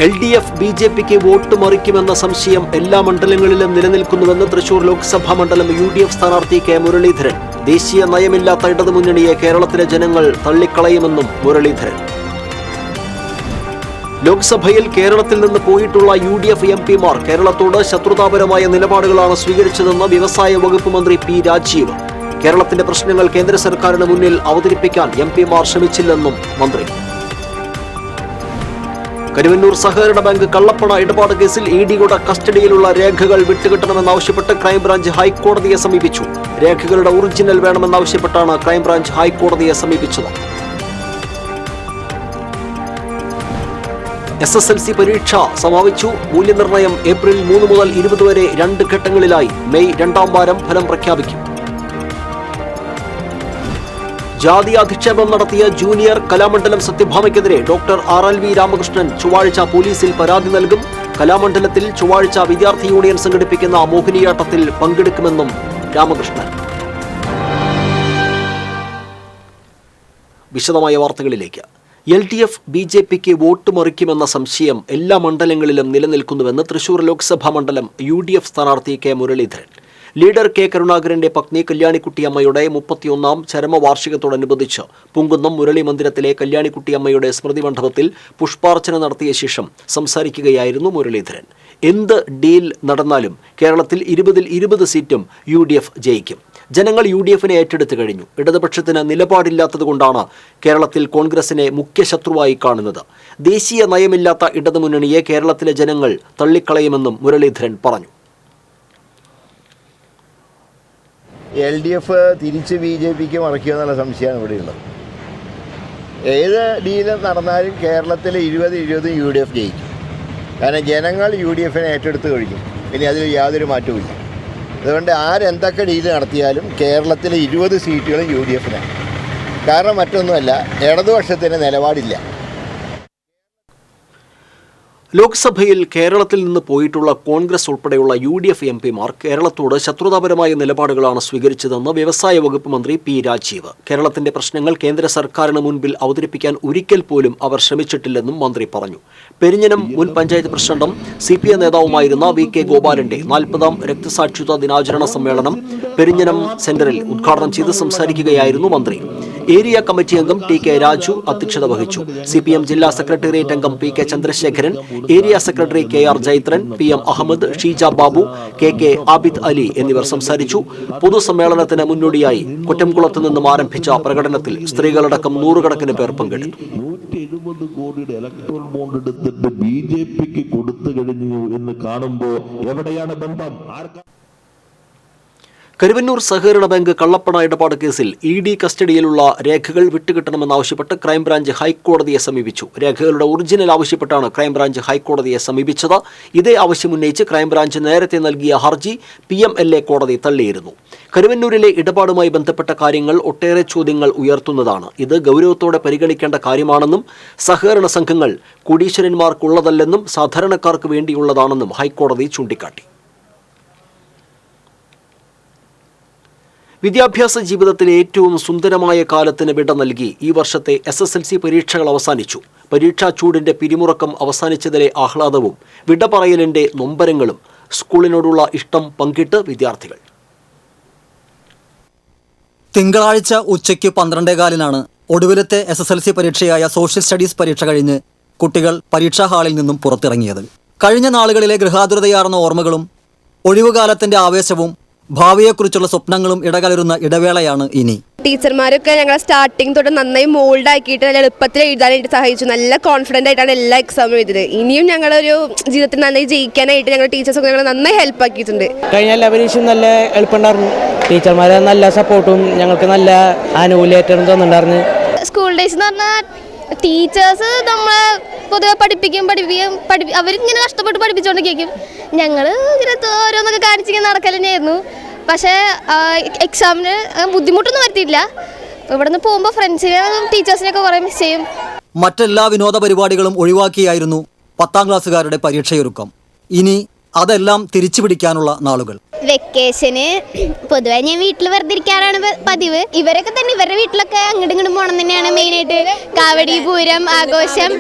LDF BJPക്ക് vote മറിക്കുമെന്ന സംശയം എല്ലാ മണ്ഡലങ്ങളിലും നിലനിൽക്കുന്നുവെന്ന് തൃശൂർ ലോക്സഭാ മണ്ഡലം UDF സ്ഥാനാർത്ഥി കെ മുരളീധരൻ. ദേശീയ നയമില്ലാത്ത ഇടതുമുന്നണിയെ കേരളത്തിലെ ജനങ്ങൾ തള്ളിക്കളയുമെന്നും മുരളീധരൻ. ലോക്സഭയിൽ കേരളത്തിൽ നിന്ന് പോയിട്ടുള്ള UDF MPമാർ കേരളത്തോട് ശത്രുതാപരമായ നിലപാടുകളാണ് സ്വീകരിച്ചതെന്ന് വ്യവസായ വകുപ്പ് മന്ത്രി P. രാജീവ്. കേരളത്തിന്റെ പ്രശ്നങ്ങൾ കേന്ദ്ര സർക്കാരിന് മുന്നിൽ അവതരിപ്പിക്കാൻ MPമാർ ശ്രമിച്ചില്ലെന്നും മന്ത്രി. കരുവന്നൂർ സഹകരണ ബാങ്ക് കള്ളപ്പണ ഇടപാട് കേസിൽ EDയുടെ കസ്റ്റഡിയിലുള്ള രേഖകൾ വിട്ടുകിട്ടണമെന്നാവശ്യപ്പെട്ട് ക്രൈംബ്രാഞ്ച് ഹൈക്കോടതിയെ സമീപിച്ചു. രേഖകളുടെ ഒറിജിനൽ വേണമെന്നാവശ്യപ്പെട്ടാണ് ക്രൈംബ്രാഞ്ച് ഹൈക്കോടതിയെ സമീപിച്ചത്. SSLC പരീക്ഷ സമാപിച്ചു. മൂല്യനിർണ്ണയം ഏപ്രിൽ 3 മുതൽ 20 വരെ 2 ഘട്ടങ്ങളിലായി. മെയ് 2ാം വാരം ഫലം പ്രഖ്യാപിക്കും. ജാതി അധിക്ഷേപം നടത്തിയ ജൂനിയർ കലാമണ്ഡലം സത്യഭാമയ്ക്കെതിരെ ഡോക്ടർ RLV രാമകൃഷ്ണൻ ചൊവ്വാഴ്ച പോലീസിൽ പരാതി നൽകും. കലാമണ്ഡലത്തിൽ ചൊവ്വാഴ്ച വിദ്യാർത്ഥി യൂണിയൻ സംഘടിപ്പിക്കുന്ന മോഹിനിയാട്ടത്തിൽ പങ്കെടുക്കുമെന്നും രാമകൃഷ്ണൻ. വിശദമായ വാർത്തകളിലേക്ക്. LDF BJPക്ക് വോട്ട് മറിക്കുമെന്ന സംശയം എല്ലാ മണ്ഡലങ്ങളിലും നിലനിൽക്കുന്നുവെന്ന് തൃശൂർ ലോക്സഭാ മണ്ഡലം UDF സ്ഥാനാർത്ഥി കെ മുരളീധരൻ. ലീഡർ കെ കരുണാകരന്റെ പത്നി കല്യാണിക്കുട്ടിയമ്മയുടെ 31ാം ചരമവാർഷികത്തോടനുബന്ധിച്ച് പൂങ്കുന്നം മുരളി മന്ദിരത്തിലെ കല്യാണിക്കുട്ടിയമ്മയുടെ സ്മൃതി മണ്ഡപത്തിൽ പുഷ്പാർച്ചന നടത്തിയ ശേഷം സംസാരിക്കുകയായിരുന്നു മുരളീധരൻ. എന്ത് ഡീൽ നടന്നാലും കേരളത്തിൽ 20-ൽ 20 സീറ്റും UDF ജയിക്കും. ജനങ്ങൾ UDFനെ ഏറ്റെടുത്തു കഴിഞ്ഞു. ഇടതുപക്ഷത്തിന് നിലപാടില്ലാത്തതുകൊണ്ടാണ് കേരളത്തിൽ കോൺഗ്രസിനെ മുഖ്യ ശത്രുവായി കാണുന്നത്. ദേശീയ നയമില്ലാത്ത ഇടതുമുന്നണിയെ കേരളത്തിലെ ജനങ്ങൾ തള്ളിക്കളയുമെന്നും മുരളീധരൻ പറഞ്ഞു. LDF തിരിച്ച് BJPക്ക് മറിക്കുമെന്നുള്ള സംശയമാണ് ഇവിടെയുള്ളത്. ഏത് ഡീല് നടന്നാലും കേരളത്തിൽ 20-20 UDF ജയിക്കും. കാരണം ജനങ്ങൾ UDFനെ ഏറ്റെടുത്ത് കഴിഞ്ഞു. ഇനി അതിൽ യാതൊരു മാറ്റവുമില്ല. അതുകൊണ്ട് ആരെന്തൊക്കെ ഡീല് നടത്തിയാലും കേരളത്തിലെ 20 സീറ്റുകളും UDFനാണ്. കാരണം മറ്റൊന്നുമല്ല, ഇടതുപക്ഷത്തിന് നിലപാടില്ല. ലോക്സഭയിൽ കേരളത്തിൽ നിന്ന് പോയിട്ടുള്ള കോൺഗ്രസ് ഉൾപ്പെടെയുള്ള UDF MPമാർ കേരളത്തോട് ശത്രുതാപരമായ നിലപാടുകളാണ് സ്വീകരിച്ചതെന്ന് വ്യവസായ വകുപ്പ് മന്ത്രി P. രാജീവ്. കേരളത്തിന്റെ പ്രശ്നങ്ങൾ കേന്ദ്ര സർക്കാരിന് മുൻപിൽ അവതരിപ്പിക്കാൻ ഒരിക്കൽ പോലും അവർ ശ്രമിച്ചിട്ടില്ലെന്നും മന്ത്രി പറഞ്ഞു. പെരിഞ്ഞനം മുൻ പഞ്ചായത്ത് പ്രസിഡന്റും CPI നേതാവുമായിരുന്ന VK ഗോപാലന്റെ 40ാം രക്തസാക്ഷിത്വ ദിനാചരണ സമ്മേളനം പെരിഞ്ഞനം സെന്ററിൽ ഉദ്ഘാടനം ചെയ്ത് സംസാരിക്കുകയായിരുന്നു മന്ത്രി. ഏരിയ കമ്മിറ്റി അംഗം TK രാജു അധ്യക്ഷത വഹിച്ചു. CPM ജില്ലാ സെക്രട്ടേറിയറ്റ് അംഗം PK Chandrasekharan, area secretary KR Jaithran, PM Ahammed, Sheeja Babu, KK Abid Ali എന്നിവർ സംസാരിച്ചു. പൊതുസമ്മേളനത്തിന് മുന്നോടിയായി കുറ്റംകുളത്ത് നിന്നും ആരംഭിച്ച പ്രകടനത്തിൽ സ്ത്രീകളടക്കം 100 കണക്കിന് പേർ പങ്കെടുത്തു. 170 കോടിയുടെ ഇലക്ട്രോൾ ബോണ്ട് എടുത്തിട്ട് BJPക്ക് കൊടുത്തു കഴിഞ്ഞു എന്ന് കാണുമ്പോൾ എവിടെയാണ് ബന്ധം? കരുവന്നൂർ സഹകരണ ബാങ്ക് കള്ളപ്പണ ഇടപാട് കേസിൽ ED കസ്റ്റഡിയിലുള്ള രേഖകൾ വിട്ടുകിട്ടണമെന്നാവശ്യപ്പെട്ട് ക്രൈംബ്രാഞ്ച് ഹൈക്കോടതിയെ സമീപിച്ചു. രേഖകളുടെ ഒറിജിനൽ ആവശ്യപ്പെട്ടാണ് ക്രൈംബ്രാഞ്ച് ഹൈക്കോടതിയെ സമീപിച്ചത്. ഇതേ ആവശ്യമുന്നയിച്ച് ക്രൈംബ്രാഞ്ച് നേരത്തെ നൽകിയ ഹർജി PMLA കോടതി തള്ളിയിരുന്നു. കരുവന്നൂരിലെ ഇടപാടുമായി ബന്ധപ്പെട്ട കാര്യങ്ങൾ ഒട്ടേറെ ചോദ്യങ്ങൾ ഉയർത്തുന്നതാണ്. ഇത് ഗൗരവത്തോടെ പരിഗണിക്കേണ്ട കാര്യമാണെന്നും സഹകരണ സംഘങ്ങൾ കോടീശ്വരന്മാർക്കുള്ളതല്ലെന്നും സാധാരണക്കാർക്ക് വേണ്ടിയുള്ളതാണെന്നും ഹൈക്കോടതി ചൂണ്ടിക്കാട്ടി. വിദ്യാഭ്യാസ ജീവിതത്തിലെ ഏറ്റവും സുന്ദരമായ കാലത്തിന് വിട നൽകി ഈ വർഷത്തെ SSLC പരീക്ഷകൾ അവസാനിച്ചു. പരീക്ഷാ ചൂടിന്റെ പിരിമുറക്കം അവസാനിച്ചതിലെ ആഹ്ലാദവും വിട പറയലിന്റെ നൊമ്പരങ്ങളും സ്കൂളിനോടുള്ള ഇഷ്ടം പങ്കിട്ട് വിദ്യാർത്ഥികൾ. തിങ്കളാഴ്ച ഉച്ചയ്ക്ക് 12:15 ഒടുവിലത്തെ SSLC പരീക്ഷയായ സോഷ്യൽ സ്റ്റഡീസ് പരീക്ഷ കഴിഞ്ഞ് കുട്ടികൾ പരീക്ഷാ ഹാളിൽ നിന്നും പുറത്തിറങ്ങിയത്. കഴിഞ്ഞ നാളുകളിലെ ഗൃഹാതുരതയാർന്ന ഓർമ്മകളും ഒഴിവുകാലത്തിന്റെ ആവേശവും ഭാവിയെക്കുറിച്ചുള്ള സ്വപ്നങ്ങളും ഇടകലരുന്ന ഇടവേളയാണ് ഇനി. ടീച്ചർമാരൊക്കെ ഞങ്ങളെ സ്റ്റാർട്ടിങ് തൊട്ട് നന്നായി മോൾഡ് ആക്കിയിട്ട് നല്ല എളുപ്പത്തിൽ എഴുതാനായിട്ട് സഹായിച്ചു. നല്ല കോൺഫിഡൻ്റ് ആയിട്ടാണ് എല്ലാ എക്സാമും എഴുതിയത്. ഇനിയും ഞങ്ങളൊരു ജീവിതത്തിൽ നന്നായി ജയിക്കാനായിട്ട് ഞങ്ങളുടെ ടീച്ചേഴ്സൊക്കെ ഞങ്ങൾ നന്നായി ഹെൽപ്പ് ആക്കിയിട്ടുണ്ട്. കഴിഞ്ഞ എല്ലാ പരീക്ഷയും നല്ല എളുപ്പമുണ്ടായിരുന്നു. ടീച്ചർമാരെ നല്ല സപ്പോർട്ടും ഞങ്ങൾക്ക് നല്ല ആനുകൂല്യമായിട്ടും തോന്നുന്നുണ്ടായിരുന്നു. സ്കൂൾ ഡേയ്സ് എന്ന് പറഞ്ഞാൽ ടീച്ചേഴ്സ് നമ്മളെ പൊതുവെ പഠിപ്പിക്കും അവരിങ്ങനെ കഷ്ടപ്പെട്ട് പഠിപ്പിച്ചുകൊണ്ടിരിക്കും. ഞങ്ങൾ ഇങ്ങനെ ഓരോന്നൊക്കെ കാണിച്ചിങ്ങനെ നടക്കൽ തന്നെയായിരുന്നു. പക്ഷേ എക്സാമിന് ബുദ്ധിമുട്ടൊന്നും വരുത്തിയില്ല. ഇവിടെ നിന്ന് പോകുമ്പോൾ ഫ്രണ്ട്സിനെയും ടീച്ചേഴ്സിനെയൊക്കെ കുറേ മിസ് ചെയ്യും. മറ്റെല്ലാ വിനോദ പരിപാടികളും ഒഴിവാക്കിയായിരുന്നു 10ാം ക്ലാസ്സുകാരുടെ പരീക്ഷയൊരുക്കം. ഇനി അതെല്ലാം തിരിച്ചുപിടിക്കാനുള്ള നാളുകൾ. വെക്കേഷന് പൊതുവെ ഞാൻ വീട്ടിൽ വെറുതെ ഇരിക്കാറാണ് പതിവ്. ഇവരൊക്കെ തന്നെ ഇവരുടെ വീട്ടിലൊക്കെ അങ്ങോട്ടും ഇങ്ങോട്ടും പോകണം തന്നെയാണ് മെയിനായിട്ട്. കാവടി പൂരം ആഘോഷം.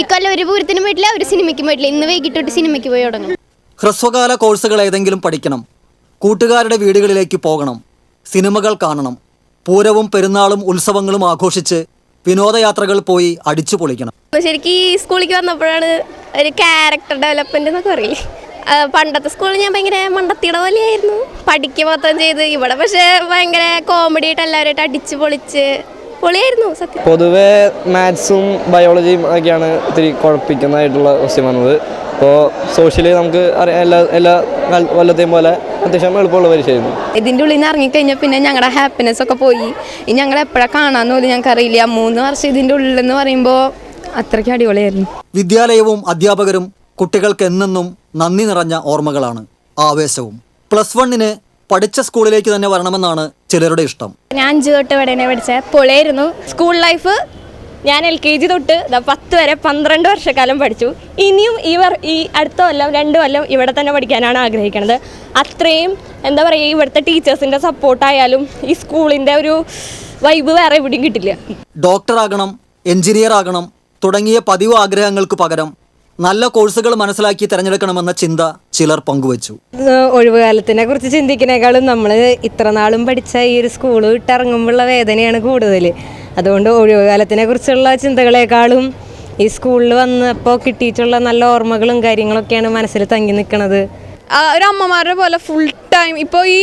ഇക്കൊല്ലം ഒരു പൂരത്തിനും പോയിട്ടില്ല, ഒരു സിനിമയ്ക്കും പോയിട്ടില്ല. ഇന്ന് വൈകിട്ട് തൊട്ട് സിനിമയ്ക്ക് പോയി തുടങ്ങും. ഹ്രസ്വകാല കോഴ്സുകൾ ഏതെങ്കിലും പഠിക്കണം, കൂട്ടുകാരുടെ വീടുകളിലേക്ക് പോകണം, സിനിമകൾ കാണണം, പൂരവും പെരുന്നാളും ഉത്സവങ്ങളും ആഘോഷിച്ച് വിനോദയാത്രകൾ പോയി അടിച്ചു പൊളിക്കണം. ശരിക്കും ഈ സ്കൂളിലേക്ക് വന്നപ്പോഴാണ് ഒരു ക്യാരക്ടർ ഡെവലപ്മെന്റ് എന്നൊക്കെ പറയില്ലേ. പണ്ടത്തെ സ്കൂളിൽ ഞാൻ ഭയങ്കര മണ്ടത്തിയുടെ പോലെയായിരുന്നു, പഠിക്കുക മൊത്തം ചെയ്ത്. ഇവിടെ പക്ഷെ ഭയങ്കര കോമഡി ആയിട്ട് എല്ലാവരുമായിട്ട് അടിച്ച് പൊളിച്ച് പൊളിയായിരുന്നു സത്യം. പൊതുവെ മാത്സും ബയോളജിയും ഒക്കെയാണ് ഇത്തിരി കുഴപ്പിക്കുന്നതായിട്ടുള്ള ക്വസ്റ്റ്യൻ വന്നത്. അപ്പോൾ സോഷ്യലി നമുക്ക് എല്ലാ കൊല്ലത്തെയും പോലെ അത്യാവശ്യം എളുപ്പമുള്ള പരീക്ഷയായിരുന്നു. ഇതിൻ്റെ ഉള്ളിൽ നിന്ന് ഇറങ്ങിക്കഴിഞ്ഞാൽ പിന്നെ ഞങ്ങളുടെ ഹാപ്പിനെസ് ഒക്കെ പോയി. ഇനി ഞങ്ങൾ എപ്പോഴാണ് കാണാമെന്ന് പോലും ഞങ്ങൾക്ക് അറിയില്ല. 3 വർഷം ഇതിൻ്റെ ഉള്ളിലെന്ന് പറയുമ്പോൾ അത്രയ്ക്ക് അടിപൊളിയായിരുന്നു. വിദ്യാലയവും അധ്യാപകരും കുട്ടികൾക്ക് എന്നെന്നും നന്ദി നിറഞ്ഞ ഓർമ്മകളാണ്, ആവേശവും. +1 പഠിച്ച സ്കൂളിലേക്ക് തന്നെ വരണമെന്നാണ് ചിലരുടെ ഇഷ്ടം. ഞാൻ 5 തൊട്ട് ഇവിടെ പഠിച്ചത് പൊളിയായിരുന്നു. സ്കൂൾ ലൈഫ് ഞാൻ LKG തൊട്ട് 10 വരെ 12 വർഷക്കാലം പഠിച്ചു. ഇനിയും ഈ അടുത്ത കൊല്ലം 2 കൊല്ലം ഇവിടെ തന്നെ പഠിക്കാനാണ് ആഗ്രഹിക്കുന്നത്. അത്രയും എന്താ പറയുക, ഇവിടുത്തെ ടീച്ചേഴ്സിൻ്റെ സപ്പോർട്ടായാലും ഈ സ്കൂളിൻ്റെ ഒരു വൈബ് വേറെ എവിടെയും കിട്ടില്ല. ഡോക്ടറാകണം, എഞ്ചിനീയർ ആകണം തുടങ്ങിയ പതിവ് ആഗ്രഹങ്ങൾക്ക് പകരം നല്ല കോഴ്സുകൾ മനസ്സിലാക്കി തിരഞ്ഞെടുക്കണമെന്ന ചിന്ത ചിലർ പങ്കുവച്ചു. ഒഴിവുകാലത്തിനെ കുറിച്ച് ചിന്തിക്കുന്നേക്കാളും നമ്മൾ ഇത്ര നാളും പഠിച്ച ഈ ഒരു സ്കൂൾ വിട്ടിറങ്ങുമ്പോഴുള്ള വേദനയാണ് കൂടുതൽ. അതുകൊണ്ട് ഒഴിവുകാലത്തിനെ കുറിച്ചുള്ള ചിന്തകളെക്കാളും ഈ സ്കൂളിൽ വന്നപ്പോൾ കിട്ടിയിട്ടുള്ള നല്ല ഓർമ്മകളും കാര്യങ്ങളൊക്കെയാണ് മനസ്സിൽ തങ്ങി നിൽക്കുന്നത്. ഒരു അമ്മമാരുടെ പോലെ ഫുൾ ടൈം ഇപ്പോൾ ഈ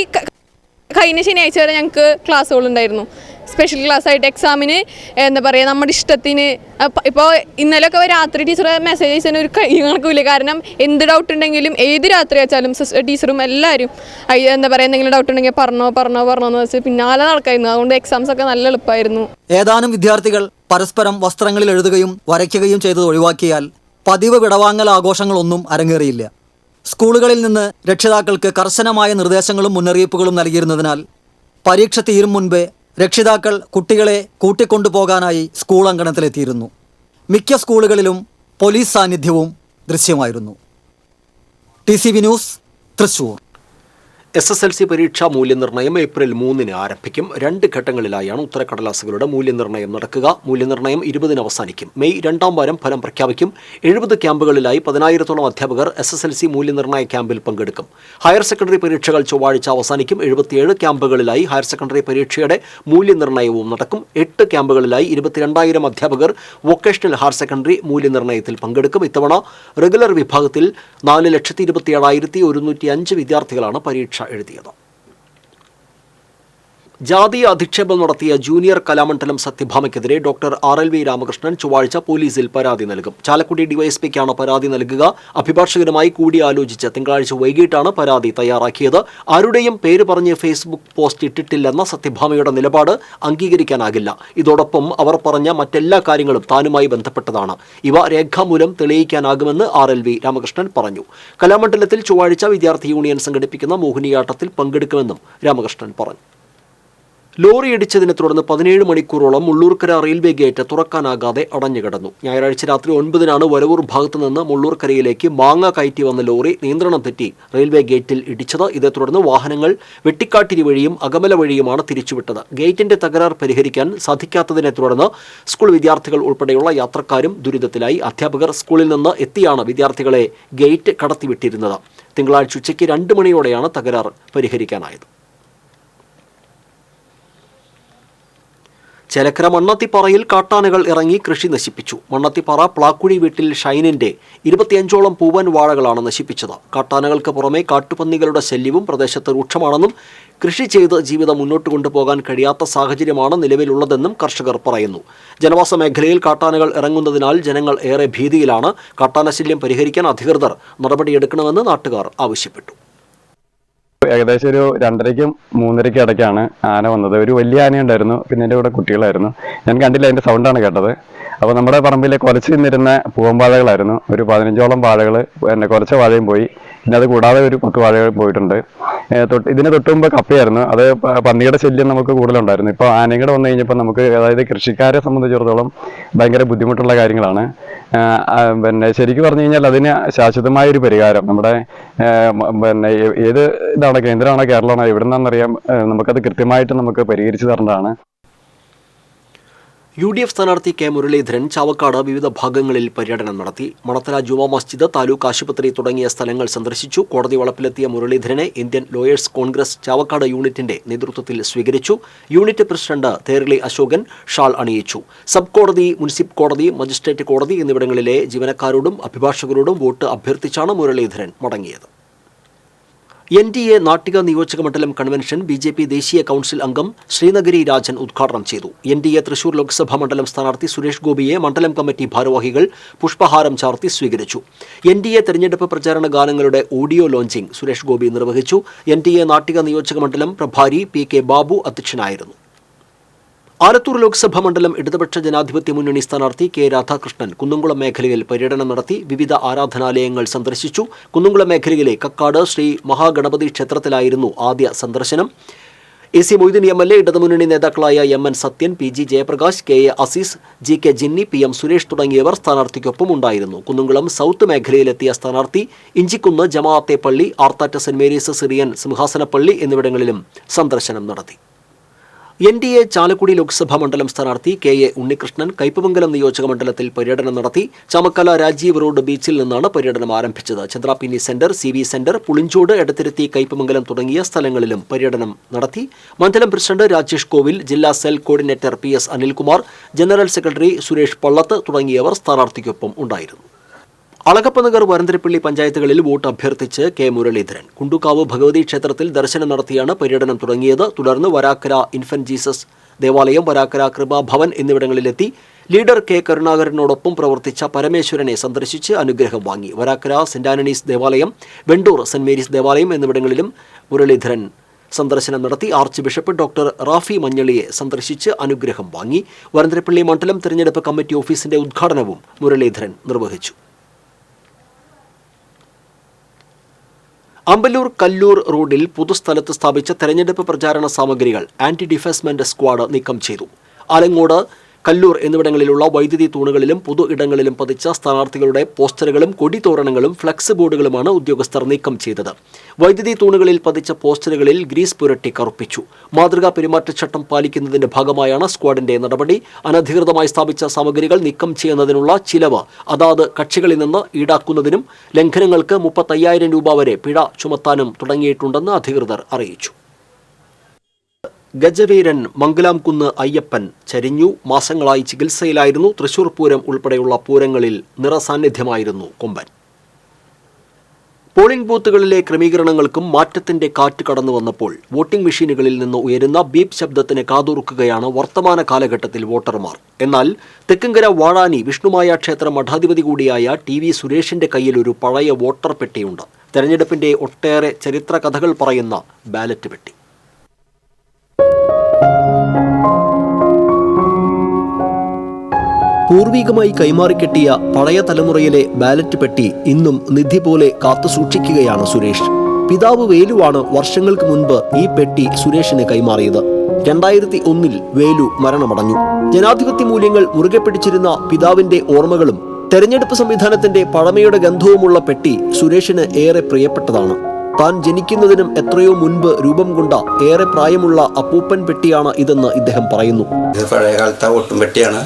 കഴിഞ്ഞ ശനിയാഴ്ച വരെ ഞങ്ങൾക്ക് ക്ലാസ്സുകളുണ്ടായിരുന്നു. സ്പെഷ്യൽ ക്ലാസ് ആയിട്ട് എക്സാമിന് എന്താ പറയുക, നമ്മുടെ ഇഷ്ടത്തിന്. ഇപ്പോൾ ഇന്നലെയൊക്കെ രാത്രി ടീച്ചർ മെസ്സേജ് അയച്ചതിന് ഒരു കണക്കില്ല. കാരണം എന്ത് ഡൗട്ട് ഉണ്ടെങ്കിലും ഏത് രാത്രി വെച്ചാലും ടീച്ചറും എല്ലാവരും എന്താ പറയുക, എന്തെങ്കിലും ഡൗട്ട് ഉണ്ടെങ്കിൽ പറഞ്ഞോന്ന് വെച്ച് പിന്നാലെ നടക്കായിരുന്നു. അതുകൊണ്ട് എക്സാംസ് ഒക്കെ നല്ല എളുപ്പമായിരുന്നു. ഏതാനും വിദ്യാർത്ഥികൾ പരസ്പരം വസ്ത്രങ്ങളിൽ എഴുതുകയും വരയ്ക്കുകയും ചെയ്തത് ഒഴിവാക്കിയാൽ പതിവ് വിടവാങ്ങൽ ആഘോഷങ്ങളൊന്നും അരങ്ങേറിയില്ല. സ്കൂളുകളിൽ നിന്ന് രക്ഷിതാക്കൾക്ക് കർശനമായ നിർദ്ദേശങ്ങളും മുന്നറിയിപ്പുകളും നൽകിയിരുന്നതിനാൽ പരീക്ഷ തീരും മുൻപേ രക്ഷിതാക്കൾ കുട്ടികളെ കൂട്ടിക്കൊണ്ടുപോകാനായി സ്കൂൾ അങ്കണത്തിലെത്തിയിരുന്നു. മിക്ക സ്കൂളുകളിലും പോലീസ് സാന്നിധ്യവും ദൃശ്യമായിരുന്നു. TCV news, Thrissur. SSLC പരീക്ഷാ മൂല്യനിർണ്ണയം ഏപ്രിൽ 3 ആരംഭിക്കും. 2 ഘട്ടങ്ങളിലായാണ് ഉത്തരക്കടലാസുകളുടെ മൂല്യനിർണ്ണയം നടക്കുക. മൂല്യനിർണ്ണയം 20 അവസാനിക്കും. മെയ് 2-ാം വാരം ഫലം പ്രഖ്യാപിക്കും. 70 ക്യാമ്പുകളിലായി 10,000-ഓളം അധ്യാപകർ SSLC മൂല്യനിർണ്ണയ ക്യാമ്പിൽ പങ്കെടുക്കും. ഹയർ സെക്കൻഡറി പരീക്ഷകൾ ചൊവ്വാഴ്ച അവസാനിക്കും. 77 ക്യാമ്പുകളിലായി ഹയർ സെക്കൻഡറി പരീക്ഷയുടെ മൂല്യനിർണ്ണയവും നടക്കും. 8 ക്യാമ്പുകളിലായി 22,000 അധ്യാപകർ വൊക്കേഷണൽ ഹയർ സെക്കൻഡറി മൂല്യനിർണ്ണയത്തിൽ പങ്കെടുക്കും. ഇത്തവണ റെഗുലർ വിഭാഗത്തിൽ 4,27,105 വിദ്യാർത്ഥികളാണ് പരീക്ഷ എഴുതിയത്. ജാതീയ അധിക്ഷേപം നടത്തിയ ജൂനിയർ കലാമണ്ഡലം സത്യഭാമയ്ക്കെതിരെ ഡോക്ടർ RLV രാമകൃഷ്ണൻ ചൊവ്വാഴ്ച പോലീസിൽ പരാതി നൽകും. ചാലക്കുടി ഡിവൈഎസ്പിക്കാണ് പരാതി നൽകുക. അഭിഭാഷകരുമായി കൂടിയാലോചിച്ച് തിങ്കളാഴ്ച വൈകിട്ടാണ് പരാതി തയ്യാറാക്കിയത്. ആരുടെയും പേര് പറഞ്ഞ് ഫേസ്ബുക്ക് പോസ്റ്റ് ഇട്ടിട്ടില്ലെന്ന സത്യഭാമയുടെ നിലപാട് അംഗീകരിക്കാനാകില്ല. ഇതോടൊപ്പം അവർ പറഞ്ഞ മറ്റെല്ലാ കാര്യങ്ങളും താനുമായി ബന്ധപ്പെട്ടതാണ്. ഇവ രേഖാമൂലം തെളിയിക്കാനാകുമെന്ന് RLV രാമകൃഷ്ണൻ പറഞ്ഞു. കലാമണ്ഡലത്തിൽ ചൊവ്വാഴ്ച വിദ്യാർത്ഥി യൂണിയൻ സംഘടിപ്പിക്കുന്ന മോഹിനിയാട്ടത്തിൽ പങ്കെടുക്കുമെന്നും രാമകൃഷ്ണൻ പറഞ്ഞു. ലോറി ഇടിച്ചതിനെ തുടർന്ന് 17 മണിക്കൂറോളം മുള്ളൂർക്കര റെയിൽവേ ഗേറ്റ് തുറക്കാനാകാതെ അടഞ്ഞുകിടന്നു. ഞായറാഴ്ച രാത്രി 9-നാണ് വരവൂർ ഭാഗത്തു നിന്ന് മുള്ളൂർക്കരയിലേക്ക് മാങ്ങ കയറ്റി വന്ന ലോറി നിയന്ത്രണം തെറ്റി റെയിൽവേ ഗേറ്റിൽ ഇടിച്ചത്. ഇതേ തുടർന്ന് വാഹനങ്ങൾ വെട്ടിക്കാട്ടിരി വഴിയും അകമല വഴിയുമാണ് തിരിച്ചുവിട്ടത്. ഗേറ്റിന്റെ തകരാർ പരിഹരിക്കാൻ സാധിക്കാത്തതിനെ തുടർന്ന് സ്കൂൾ വിദ്യാർത്ഥികൾ ഉൾപ്പെടെയുള്ള യാത്രക്കാരും ദുരിതത്തിലായി. അധ്യാപകർ സ്കൂളിൽ നിന്ന് എത്തിയാണ് വിദ്യാർത്ഥികളെ ഗേറ്റ് കടത്തിവിട്ടിരുന്നത്. തിങ്കളാഴ്ച ഉച്ചയ്ക്ക് 2 മണിയോടെയാണ് തകരാർ പരിഹരിക്കാനായത്. ചേലക്കര മണ്ണത്തിപ്പാറയിൽ കാട്ടാനകൾ ഇറങ്ങി കൃഷി നശിപ്പിച്ചു. മണ്ണത്തിപ്പാറ പ്ലാക്കുഴി വീട്ടിൽ ഷൈനിന്റെ 25ഓളം പൂവൻ വാഴകളാണ് നശിപ്പിച്ചത്. കാട്ടാനകൾക്ക് പുറമെ കാട്ടുപന്നികളുടെ ശല്യവും പ്രദേശത്ത് രൂക്ഷമാണെന്നും കൃഷി ചെയ്ത് ജീവിതം മുന്നോട്ട് കൊണ്ടുപോകാൻ കഴിയാത്ത സാഹചര്യമാണ് നിലവിലുള്ളതെന്നും കർഷകർ പറയുന്നു. ജനവാസ മേഖലയിൽ കാട്ടാനകൾ ഇറങ്ങുന്നതിനാൽ ജനങ്ങൾ ഏറെ ഭീതിയിലാണ്. കാട്ടാനശല്യം പരിഹരിക്കാൻ അധികൃതർ നടപടിയെടുക്കണമെന്ന് നാട്ടുകാർ ആവശ്യപ്പെട്ടു. ഏകദേശം ഒരു 2:30-ക്കും 3:30-ക്കും ഇടയ്ക്കാണ് ആന വന്നത്. ഒരു വലിയ ആനയുണ്ടായിരുന്നു, പിന്നെ എൻ്റെ കൂടെ കുട്ടികളായിരുന്നു. ഞാൻ കണ്ടില്ല, അതിൻ്റെ സൗണ്ടാണ് കേട്ടത്. അപ്പോൾ നമ്മുടെ പറമ്പിൽ കുലച്ച് നിന്നിരുന്ന പൂവൻവാഴകളായിരുന്നു. ഒരു 15ഓളം വാഴകൾ, പിന്നെ കുറച്ച വാഴയും പോയി. പിന്നെ അത് കൂടാതെ ഒരു 10 വാഴകൾ പോയിട്ടുണ്ട്. ഇതിന് തൊട്ടുമുമ്പ് കപ്പയായിരുന്നു. അത് പന്നിയുടെ ശല്യം നമുക്ക് കൂടുതലുണ്ടായിരുന്നു. ഇപ്പോൾ ആനയും കൂടെ വന്നു കഴിഞ്ഞപ്പോൾ നമുക്ക്, അതായത് കൃഷിക്കാരെ സംബന്ധിച്ചിടത്തോളം ഭയങ്കര ബുദ്ധിമുട്ടുള്ള കാര്യങ്ങളാണ്. പിന്നെ ശരിക്കും പറഞ്ഞു കഴിഞ്ഞാൽ അതിന് ശാശ്വതമായൊരു പരിഹാരം നമ്മുടെ പിന്നെ ഏത് ഇതാണ്, കേന്ദ്രമാണോ കേരളമാണോ എവിടെ നിന്നാണെന്നറിയാം, നമുക്കത് കൃത്യമായിട്ട് നമുക്ക് പരിഹരിച്ചു തരേണ്ടതാണ്. UDF സ്ഥാനാർത്ഥി കെ മുരളീധരൻ ചാവക്കാട് വിവിധ ഭാഗങ്ങളിൽ പര്യടനം നടത്തി. മണത്തല ജുമാ മസ്ജിദ്, താലൂക്ക് ആശുപത്രി തുടങ്ങിയ സ്ഥലങ്ങൾ സന്ദർശിച്ചു. കോടതി വളപ്പിലെത്തിയ മുരളീധരനെ ഇന്ത്യൻ ലോയേഴ്സ് കോൺഗ്രസ് ചാവക്കാട് യൂണിറ്റിന്റെ നേതൃത്വത്തിൽ സ്വീകരിച്ചു. Unit president Therali Ashokan shawl അണിയിച്ചു. സബ് കോടതി, മുനിസിപ്പൽ കോടതി, മജിസ്ട്രേറ്റ് കോടതി എന്നിവിടങ്ങളിലെ ജീവനക്കാരോടും അഭിഭാഷകരോടും വോട്ട് അഭ്യർത്ഥിച്ചാണ് മുരളീധരൻ മടങ്ങിയത്. NDA നാട്ടിക നിയോജക മണ്ഡലം കൺവെൻഷൻ BJP ദേശീയ കൗൺസിൽ അംഗം ശ്രീനഗരി രാജൻ ഉദ്ഘാടനം ചെയ്തു. NDA തൃശൂർ ലോക്സഭാ മണ്ഡലം സ്ഥാനാർത്ഥി സുരേഷ് ഗോപിയെ മണ്ഡലം കമ്മിറ്റി ഭാരവാഹികൾ പുഷ്പഹാരം ചാർത്തി സ്വീകരിച്ചു. NDA തെരഞ്ഞെടുപ്പ് പ്രചാരണ ഗാനങ്ങളുടെ ഓഡിയോ ലോഞ്ചിംഗ് സുരേഷ് ഗോപി നിർവഹിച്ചു. NDA നാട്ടിക നിയോജക മണ്ഡലം പ്രഭാരി PK ബാബു അധ്യക്ഷനായിരുന്നു. ആലത്തൂർ ലോക്സഭാ മണ്ഡലം ഇടതുപക്ഷ ജനാധിപത്യ മുന്നണി സ്ഥാനാർത്ഥി K രാധാകൃഷ്ണൻ കുന്നംകുളം മേഖലയിൽ പര്യടനം നടത്തി. വിവിധ ആരാധനാലയങ്ങൾ സന്ദർശിച്ചു. കുന്നംകുളം മേഖലയിലെ കക്കാട് ശ്രീ മഹാഗണപതി ക്ഷേത്രത്തിലായിരുന്നു ആദ്യ സന്ദർശനം. AC മൊയ്തീൻ MLA, ഇടതുമുന്നണി നേതാക്കളായ MN Sathyan, PG Jayaprakash, KA Azeez, GK ജിന്നി, PM Suresh തുടങ്ങിയവർ സ്ഥാനാർത്ഥിക്കൊപ്പം ഉണ്ടായിരുന്നു. കുന്നംകുളം സൗത്ത് മേഖലയിലെത്തിയ സ്ഥാനാർത്ഥി ഇഞ്ചിക്കുന്ന് ജമാഅത്തെ പള്ളി, ആർത്താറ്റ് സെന്റ് മേരീസ് സിറിയൻ സിംഹാസനപ്പള്ളി എന്നിവിടങ്ങളിലും സന്ദർശനം നടത്തി. NDA ചാലക്കുടി ലോക്സഭാ മണ്ഡലം സ്ഥാനാർത്ഥി KA ഉണ്ണികൃഷ്ണൻ കയ്പമംഗലം നിയോജക മണ്ഡലത്തിൽ പര്യടനം നടത്തി. ചമക്കല രാജീവ് റോഡ് ബീച്ചിൽ നിന്നാണ് പര്യടനം ആരംഭിച്ചത്. Chandrapinni centre, CV centre, Pulinchode, Edathiruthy, Kaipamangalam തുടങ്ങിയ സ്ഥലങ്ങളിലും പര്യടനം നടത്തി. മണ്ഡലം പ്രസിഡന്റ് രാജേഷ് കോവിൽ, ജില്ലാ cell coordinator PS Anilkumar, general secretary Suresh Pallath തുടങ്ങിയവർ സ്ഥാനാർത്ഥിക്കൊപ്പം ഉണ്ടായിരുന്നു. അളകപ്പനഗർ, വരന്തരപ്പള്ളി പഞ്ചായത്തുകളിൽ വോട്ട് അഭ്യർത്ഥിച്ച് K മുരളീധരൻ കുണ്ടുകാവ് ഭഗവതി ക്ഷേത്രത്തിൽ ദർശനം നടത്തിയാണ് പര്യടനം തുടങ്ങിയത്. തുടർന്ന് വരാക്കര ഇൻഫന്റ് ജീസസ് ദേവാലയം, വരാക്കര കൃപാഭവൻ എന്നിവിടങ്ങളിലെത്തി ലീഡർ K കരുണാകരനോടൊപ്പം പ്രവർത്തിച്ച പരമേശ്വരനെ സന്ദർശിച്ച് അനുഗ്രഹം വാങ്ങി. വരാക്കര സെന്റ് ആന്റണീസ് ദേവാലയം, വെണ്ടൂർ സെന്റ് മേരീസ് ദേവാലയം എന്നിവിടങ്ങളിലും മുരളീധരൻ സന്ദർശനം നടത്തി. ആർച്ച് ബിഷപ്പ് ഡോക്ടർ റാഫി മഞ്ഞളിയെ സന്ദർശിച്ച് അനുഗ്രഹം വാങ്ങി. വരന്തരപ്പള്ളി മണ്ഡലം തെരഞ്ഞെടുപ്പ് കമ്മിറ്റി ഓഫീസിന്റെ ഉദ്ഘാടനവും മുരളീധരൻ നിർവഹിച്ചു. അമ്പലൂർ കല്ലൂർ റോഡിൽ പൊതുസ്ഥലത്ത് സ്ഥാപിച്ച തെരഞ്ഞെടുപ്പ് പ്രചാരണ സാമഗ്രികൾ ആന്റി ഡിഫേസ്മെന്റ് സ്ക്വാഡ് നീക്കം ചെയ്തു. ആലങ്ങോട്, കല്ലൂർ എന്നിവിടങ്ങളിലുള്ള വൈദ്യുതി തൂണുകളിലും പൊതു ഇടങ്ങളിലും പതിച്ച സ്ഥാനാർത്ഥികളുടെ പോസ്റ്ററുകളും കൊടിതോരണങ്ങളും ഫ്ലക്സ് ബോർഡുകളുമാണ് ഉദ്യോഗസ്ഥർ നീക്കം ചെയ്തത്. വൈദ്യുതി തൂണുകളിൽ പതിച്ച പോസ്റ്ററുകളിൽ ഗ്രീസ് പുരട്ടി കറുപ്പിച്ചു. മാതൃകാ പെരുമാറ്റച്ചട്ടം പാലിക്കുന്നതിന്റെ ഭാഗമായാണ് സ്ക്വാഡിന്റെ നടപടി. അനധികൃതമായി സ്ഥാപിച്ച സാമഗ്രികൾ നീക്കം ചെയ്യുന്നതിനുള്ള ചിലവ് അതാത് കക്ഷികളിൽ നിന്ന് ഈടാക്കുന്നതിനും ലംഘനങ്ങൾക്ക് 35,000 രൂപ വരെ പിഴ ചുമത്താനും തുടങ്ങിയിട്ടുണ്ടെന്ന് അധികൃതർ അറിയിച്ചു. ഗജവീരൻ മംഗലാംകുന്ന് അയ്യപ്പൻ ചരിഞ്ഞു. മാസങ്ങളായി ചികിത്സയിലായിരുന്നു. തൃശൂർ പൂരം ഉൾപ്പെടെയുള്ള പൂരങ്ങളിൽ നിറസാന്നിധ്യമായിരുന്നു കൊമ്പൻ. പോളിംഗ് ബൂത്തുകളിലെ ക്രമീകരണങ്ങൾക്കും മാറ്റത്തിന്റെ കാറ്റ് കടന്നു വന്നപ്പോൾ വോട്ടിംഗ് മെഷീനുകളിൽ നിന്ന് ഉയരുന്ന ബീപ് ശബ്ദത്തിന് കാതോർക്കുകയാണ് വർത്തമാന കാലഘട്ടത്തിൽ വോട്ടർമാർ. എന്നാൽ തെക്കുംകര വാഴാനി വിഷ്ണുമായ ക്ഷേത്ര മഠാധിപതി കൂടിയായ TV സുരേഷിന്റെ കയ്യിൽ ഒരു പഴയ വോട്ടർ പെട്ടിയുണ്ട്. തെരഞ്ഞെടുപ്പിന്റെ ഒട്ടേറെ ചരിത്ര കഥകൾ പറയുന്ന ബാലറ്റ് പെട്ടി. പൂർവികമായി കൈമാറിക്കെട്ടിയ പഴയ തലമുറയിലെ ബാലറ്റ് പെട്ടി ഇന്നും നിധി പോലെ കാത്തുസൂക്ഷിക്കുകയാണ് സുരേഷ്. പിതാവ് വേലുവാണ് വർഷങ്ങൾക്ക് മുൻപ് ഈ പെട്ടി സുരേഷിന് കൈമാറിയത്. 2001 വേലു മരണമടഞ്ഞു. ജനാധിപത്യ മൂല്യങ്ങൾ മുറുകെ പിടിച്ചിരുന്ന പിതാവിന്റെ ഓർമ്മകളും തെരഞ്ഞെടുപ്പ് സംവിധാനത്തിന്റെ പഴമയുടെ ഗന്ധവുമുള്ള പെട്ടി സുരേഷിന് ഏറെ പ്രിയപ്പെട്ടതാണ്. താൻ ജനിക്കുന്നതിനും എത്രയോ മുൻപ് രൂപം കൊണ്ട ഏറെ പ്രായമുള്ള അപ്പൂപ്പൻ പെട്ടിയാണ് ഇതെന്ന് ഇദ്ദേഹം പറയുന്നു. ഇത് പഴയ കാലത്തെ വോട്ടും പെട്ടിയാണ്.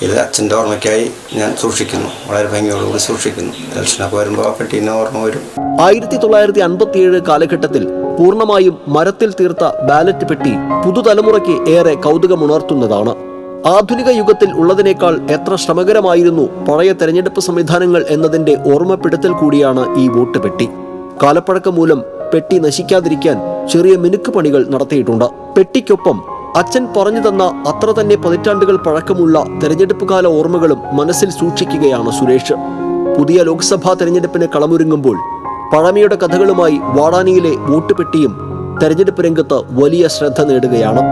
ഇത് അച്ഛൻ്റെ ഓർമ്മയ്ക്കായി ഞാൻ സൂക്ഷിക്കുന്നു. വളരെ ഭംഗിയോടുകൂടി സൂക്ഷിക്കുന്നു. ഇലക്ഷനൊക്കെ വരുമ്പോൾ ആ പെട്ടീനെ ഓർമ്മ വരും. 1957 കാലഘട്ടത്തിൽ പൂർണ്ണമായും മരത്തിൽ തീർത്ത ബാലറ്റ് പെട്ടി പുതുതലമുറയ്ക്ക് ഏറെ കൗതുകമുണർത്തുന്നതാണ്. ആധുനിക യുഗത്തിൽ ഉള്ളതിനേക്കാൾ എത്ര ശ്രമകരമായിരുന്നു പഴയ തെരഞ്ഞെടുപ്പ് സംവിധാനങ്ങൾ എന്നതിന്റെ ഓർമ്മപ്പെടുത്തൽ കൂടിയാണ് ഈ വോട്ട് പെട്ടി. കാലപ്പഴക്കം മൂലം പെട്ടി നശിക്കാതിരിക്കാൻ ചെറിയ മിനുക്ക് പണികൾ നടത്തിയിട്ടുണ്ട്. പെട്ടിക്കൊപ്പം അച്ഛൻ പറഞ്ഞു തന്ന അത്ര തന്നെ പതിറ്റാണ്ടുകൾ പഴക്കമുള്ള തെരഞ്ഞെടുപ്പ് കാല ഓർമ്മകളും മനസ്സിൽ സൂക്ഷിക്കുകയാണ് സുരേഷ്. പുതിയ ലോക്സഭാ തെരഞ്ഞെടുപ്പിന് കളമൊരുങ്ങുമ്പോൾ പഴമയുടെ കഥകളുമായി വാടാനിയിലെ വോട്ട് പെട്ടിയും തെരഞ്ഞെടുപ്പ് രംഗത്ത് വലിയ ശ്രദ്ധ നേടുകയാണ്.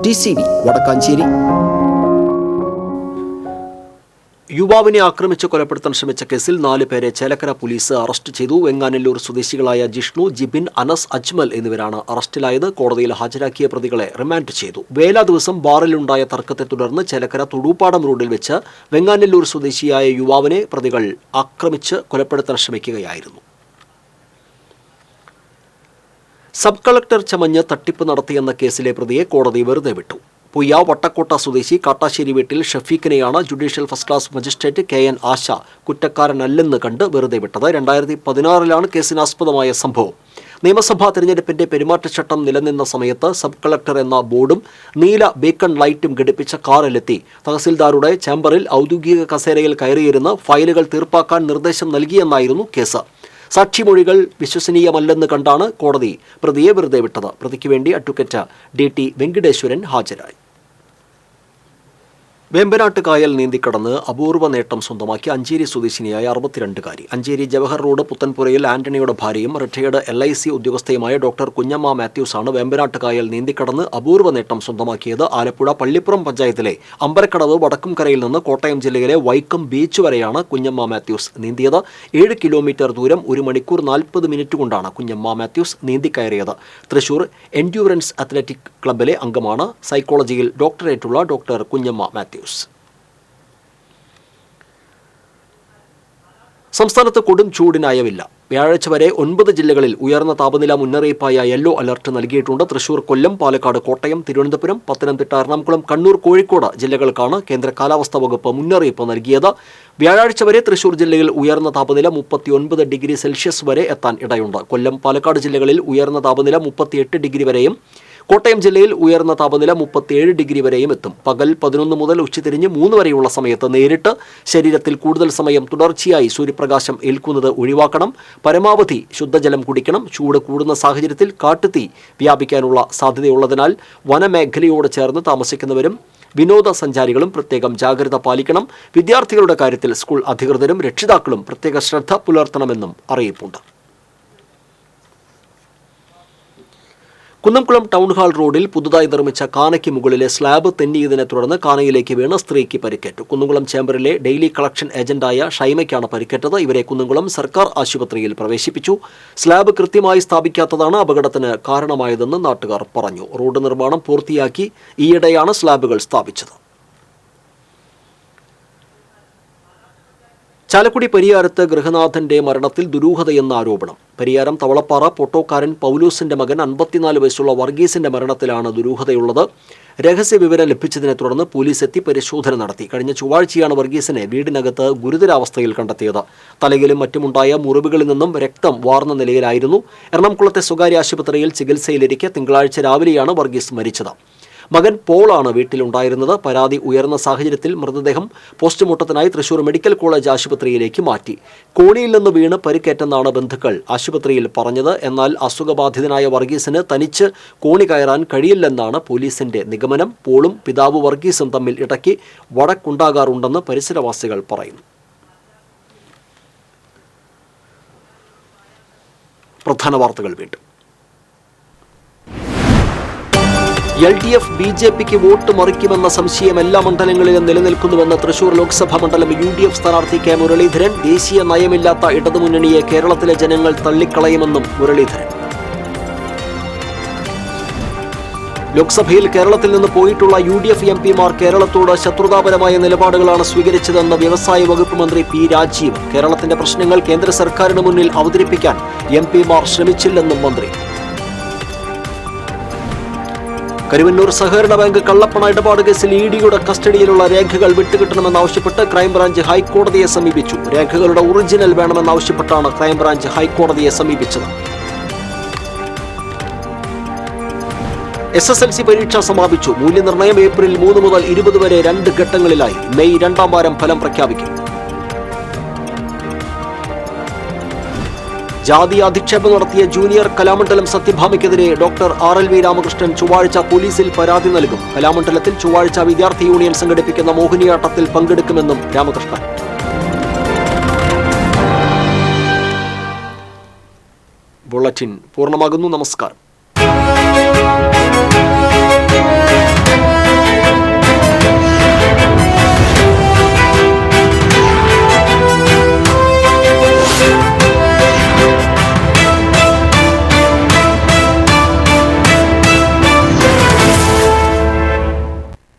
TCV വടക്കാഞ്ചേരി. യുവാവിനെ ആക്രമിച്ച് കൊലപ്പെടുത്താൻ ശ്രമിച്ച കേസിൽ 4 പേരെ ചേലക്കര പോലീസ് അറസ്റ്റ് ചെയ്തു. വെങ്ങാനല്ലൂർ സ്വദേശികളായ ജിഷ്ണു, ജിബിൻ, അനസ്, അജ്മൽ എന്നിവരാണ് അറസ്റ്റിലായത്. കോടതിയിൽ ഹാജരാക്കിയ പ്രതികളെ റിമാൻഡ് ചെയ്തു. വേല ദിവസം ബാറിലുണ്ടായ തർക്കത്തെ തുടർന്ന് ചേലക്കര തുടൂപ്പാടം റോഡിൽ വെച്ച് വെങ്ങാനല്ലൂർ സ്വദേശിയായ യുവാവിനെ പ്രതികൾ ആക്രമിച്ച് കൊലപ്പെടുത്താൻ ശ്രമിക്കുകയായിരുന്നു. സബ് കളക്ടർ ചമഞ്ഞ് തട്ടിപ്പ് നടത്തിയെന്ന കേസിലെ പ്രതിയെ കോടതി വെറുതെ വിട്ടു. പുയ്യ വട്ടക്കോട്ട സ്വദേശി കാട്ടാശ്ശേരി വീട്ടിൽ ഷഫീഖിനെയാണ് judicial first class magistrate KN Asha കുറ്റക്കാരനല്ലെന്ന് കണ്ട് വെറുതെ വിട്ടത്. 2016 കേസിനാസ്പദമായ സംഭവം. നിയമസഭാ തെരഞ്ഞെടുപ്പിന്റെ പെരുമാറ്റച്ചട്ടം നിലനിന്ന സമയത്ത് സബ് കളക്ടർ എന്ന ബോർഡും നീല ബേക്കൺ ലൈറ്റും ഘടിപ്പിച്ച കാറിലെത്തി തഹസിൽദാരുടെ ചേംബറിൽ ഔദ്യോഗിക കസേരയിൽ കയറിയിരുന്ന് ഫയലുകൾ തീർപ്പാക്കാൻ നിർദ്ദേശം നൽകിയെന്നായിരുന്നു കേസ്. സാക്ഷിമൊഴികൾ വിശ്വസനീയമല്ലെന്ന് കണ്ടാണ് കോടതി പ്രതിയെ വെറുതെ വിട്ടത്. പ്രതിക്ക് വേണ്ടി അഡ്വക്കേറ്റ് DT വെങ്കിടേശ്വരൻ ഹാജരായി. വേമ്പനാട്ട് കായൽ നീന്തിക്കടന്ന് അപൂർവ നേട്ടം സ്വന്തമാക്കി അഞ്ചേരി സ്വദേശിനിയായ 62കാരി. അഞ്ചേരി ജവഹർ റോഡ് പുത്തൻപുരയിൽ ആന്റണിയുടെ ഭാര്യയും റിട്ടയേർഡ് LIC ഉദ്യോഗസ്ഥയുമായ ഡോക്ടർ കുഞ്ഞമ്മ മാത്യൂസാണ് വേമ്പനാട്ട് കായൽ നീന്തിക്കടന്ന് അപൂർവ നേട്ടം സ്വന്തമാക്കിയത്. ആലപ്പുഴ പള്ളിപ്പുറം പഞ്ചായത്തിലെ അമ്പരക്കടവ് വടക്കുംകരയിൽ നിന്ന് കോട്ടയം ജില്ലയിലെ വൈക്കം ബീച്ച് വരെയാണ് കുഞ്ഞമ്മ മാത്യൂസ് നീന്തിയത്. 7 കിലോമീറ്റർ ദൂരം 1 മണിക്കൂർ 40 മിനിറ്റ് കൊണ്ടാണ് കുഞ്ഞമ്മ മാത്യൂസ് നീന്തിക്കയറിയത്. തൃശൂർ എൻഡ്യൂറൻസ് അത്ലറ്റിക് ക്ലബിലെ അംഗമാണ്. സൈക്കോളജിയിൽ ഡോക്ടറേറ്റുള്ള ഡോക്ടർ കുഞ്ഞമ്മ മാത്യൂസ്. സംസ്ഥാനത്ത് കൊടും ചൂടിനയവില്ല. വ്യാഴാഴ്ച വരെ 9 ജില്ലകളിൽ ഉയർന്ന താപനില മുന്നറിയിപ്പായ യെല്ലോ അലർട്ട് നൽകിയിട്ടുണ്ട്. തൃശൂർ, കൊല്ലം, പാലക്കാട്, കോട്ടയം, തിരുവനന്തപുരം, പത്തനംതിട്ട, എറണാകുളം, കണ്ണൂർ, കോഴിക്കോട് ജില്ലകൾക്കാണ് കേന്ദ്ര കാലാവസ്ഥാ വകുപ്പ് മുന്നറിയിപ്പ് നൽകിയത്. വ്യാഴാഴ്ച വരെ തൃശൂർ ജില്ലയിൽ ഉയർന്ന താപനില 39 ഡിഗ്രി സെൽഷ്യസ് വരെ എത്താൻ ഇടയുണ്ട്. കൊല്ലം, പാലക്കാട് ജില്ലകളിൽ ഉയർന്ന താപനില 38 ഡിഗ്രി വരെയും കോട്ടയം ജില്ലയിൽ ഉയർന്ന താപനില 37 ഡിഗ്രി വരെയും എത്തും. പകൽ 11 മുതൽ ഉച്ചതിരിഞ്ഞ് 3 വരെയുള്ള സമയത്ത് നേരിട്ട് ശരീരത്തിൽ കൂടുതൽ സമയം തുടർച്ചയായി സൂര്യപ്രകാശം ഏൽക്കുന്നത് ഒഴിവാക്കണം. പരമാവധി ശുദ്ധജലം കുടിക്കണം. ചൂട് കൂടുന്ന സാഹചര്യത്തിൽ കാട്ടുതീ വ്യാപിക്കാനുള്ള സാധ്യതയുള്ളതിനാൽ വനമേഖലയോട് ചേർന്ന് താമസിക്കുന്നവരും വിനോദസഞ്ചാരികളും പ്രത്യേകം ജാഗ്രത പാലിക്കണം. വിദ്യാർത്ഥികളുടെ കാര്യത്തിൽ സ്കൂൾ അധികൃതരും രക്ഷിതാക്കളും പ്രത്യേക ശ്രദ്ധ പുലർത്തണമെന്നും അറിയിപ്പുണ്ട്. കുന്നംകുളം ടൗൺ ഹാൾ റോഡിൽ പുതുതായി നിർമ്മിച്ച കാനയ്ക്ക് മുകളിലെ സ്ലാബ് തെന്നിയതിനെ തുടർന്ന് കാനയിലേക്ക് വീണ് സ്ത്രീക്ക് പരിക്കേറ്റു. കുന്നംകുളം ചേംബറിലെ ഡെയിലി കളക്ഷൻ ഏജന്റായ ഷൈമയ്ക്കാണ് പരിക്കേറ്റത്. ഇവരെ കുന്നംകുളം സർക്കാർ ആശുപത്രിയിൽ പ്രവേശിപ്പിച്ചു. സ്ലാബ് കൃത്യമായി സ്ഥാപിക്കാത്തതാണ് അപകടത്തിന് കാരണമായതെന്ന് നാട്ടുകാർ പറഞ്ഞു. റോഡ് നിർമ്മാണം പൂർത്തിയാക്കി ഈയിടെയാണ് സ്ലാബുകൾ സ്ഥാപിച്ചത്. ചാലക്കുടി പരിയാരത്ത് ഗൃഹനാഥന്റെ മരണത്തിൽ ദുരൂഹതയെന്ന ആരോപണം. പരിയാരം തവളപ്പാറ പൊട്ടോക്കാരൻ പൗലൂസിന്റെ മകൻ 54 വയസ്സുള്ള വർഗീസിന്റെ മരണത്തിലാണ് ദുരൂഹതയുള്ളത്. രഹസ്യ വിവരം ലഭിച്ചതിനെ തുടർന്ന് പോലീസ് എത്തി പരിശോധന നടത്തി. കഴിഞ്ഞ ചൊവ്വാഴ്ചയാണ് വർഗീസിനെ വീടിനകത്ത് ഗുരുതരാവസ്ഥയിൽ കണ്ടെത്തിയത്. തലയിലും മറ്റുമുണ്ടായ മുറിവുകളിൽ നിന്നും രക്തം വാർന്ന നിലയിലായിരുന്നു. എറണാകുളത്തെ സ്വകാര്യ ആശുപത്രിയിൽ ചികിത്സയിലിരിക്കെ തിങ്കളാഴ്ച രാവിലെയാണ് വർഗീസ് മരിച്ചത്. മകൻ പോളാണ് വീട്ടിലുണ്ടായിരുന്നത്. പരാതി ഉയർന്ന സാഹചര്യത്തിൽ മൃതദേഹം പോസ്റ്റ്മോർട്ടത്തിനായി തൃശൂർ മെഡിക്കൽ കോളേജ് ആശുപത്രിയിലേക്ക് മാറ്റി. കോണിയിൽ നിന്ന് വീണ് പരിക്കേറ്റെന്നാണ് ബന്ധുക്കൾ ആശുപത്രിയിൽ പറഞ്ഞത്. എന്നാൽ അസുഖബാധിതനായ വർഗീസിന് തനിച്ച് കോണി കയറാൻ കഴിയില്ലെന്നാണ് പോലീസിന്റെ നിഗമനം. പോളും പിതാവ് വർഗീസും തമ്മിൽ ഇടയ്ക്ക് വഴക്കുണ്ടാകാറുണ്ടെന്ന് പരിസരവാസികൾ പറയുന്നു. പ്രധാന വാർത്തകൾ വീണ്ടും. LDF BJPക്ക് വോട്ട് മറിക്കുമെന്ന സംശയം എല്ലാ മണ്ഡലങ്ങളിലും നിലനിൽക്കുന്നുവെന്ന് തൃശൂർ ലോക്സഭാ മണ്ഡലം UDF സ്ഥാനാർത്ഥി K മുരളീധരൻ. ദേശീയ നയമില്ലാത്ത ഇടതുമുന്നണിയെ കേരളത്തിലെ ജനങ്ങൾ തള്ളിക്കളയുമെന്നും മുരളീധരൻ. ലോക്സഭയിൽ കേരളത്തിൽ നിന്ന് പോയിട്ടുള്ള UDF MPമാർ കേരളത്തോട് ശത്രുതാപരമായ നിലപാടുകളാണ് സ്വീകരിച്ചതെന്ന് വ്യവസായ വകുപ്പ് മന്ത്രി P രാജീവ്. കേരളത്തിന്റെ പ്രശ്നങ്ങൾ കേന്ദ്ര സർക്കാരിന് മുന്നിൽ അവതരിപ്പിക്കാൻ MPമാർ ശ്രമിച്ചില്ലെന്നും മന്ത്രി. കരുവന്നൂർ സഹകരണ ബാങ്ക് കള്ളപ്പണ ഇടപാട് കേസിൽ EDയുടെ കസ്റ്റഡിയിലുള്ള രേഖകൾ വിട്ടുകിട്ടണമെന്നാവശ്യപ്പെട്ട് ക്രൈംബ്രാഞ്ച് ഹൈക്കോടതിയെ സമീപിച്ചു. രേഖകളുടെ ഒറിജിനൽ വേണമെന്നാവശ്യപ്പെട്ടാണ് ക്രൈംബ്രാഞ്ച് ഹൈക്കോടതിയെ സമീപിച്ചത്. SSLC പരീക്ഷ സമാപിച്ചു. മൂല്യനിർണ്ണയം ഏപ്രിൽ 3 മുതൽ 20 വരെ 2 ഘട്ടങ്ങളിലായി. മെയ് 2-ാം വാരം ഫലം പ്രഖ്യാപിക്കും. ജാതി അധിക്ഷേപം നടത്തിയ ജൂനിയർ കലാമണ്ഡലം സത്യഭാമയ്ക്കെതിരെ ഡോക്ടർ RLV രാമകൃഷ്ണൻ ചൊവ്വാഴ്ച പോലീസിൽ പരാതി നൽകും. കലാമണ്ഡലത്തിൽ ചൊവ്വാഴ്ച വിദ്യാർത്ഥി യൂണിയൻ സംഘടിപ്പിക്കുന്ന മോഹിനിയാട്ടത്തിൽ പങ്കെടുക്കുമെന്നും രാമകൃഷ്ണൻ. ബുള്ളറ്റിൻ പൂർണ്ണമാകുന്നു. നമസ്കാരം.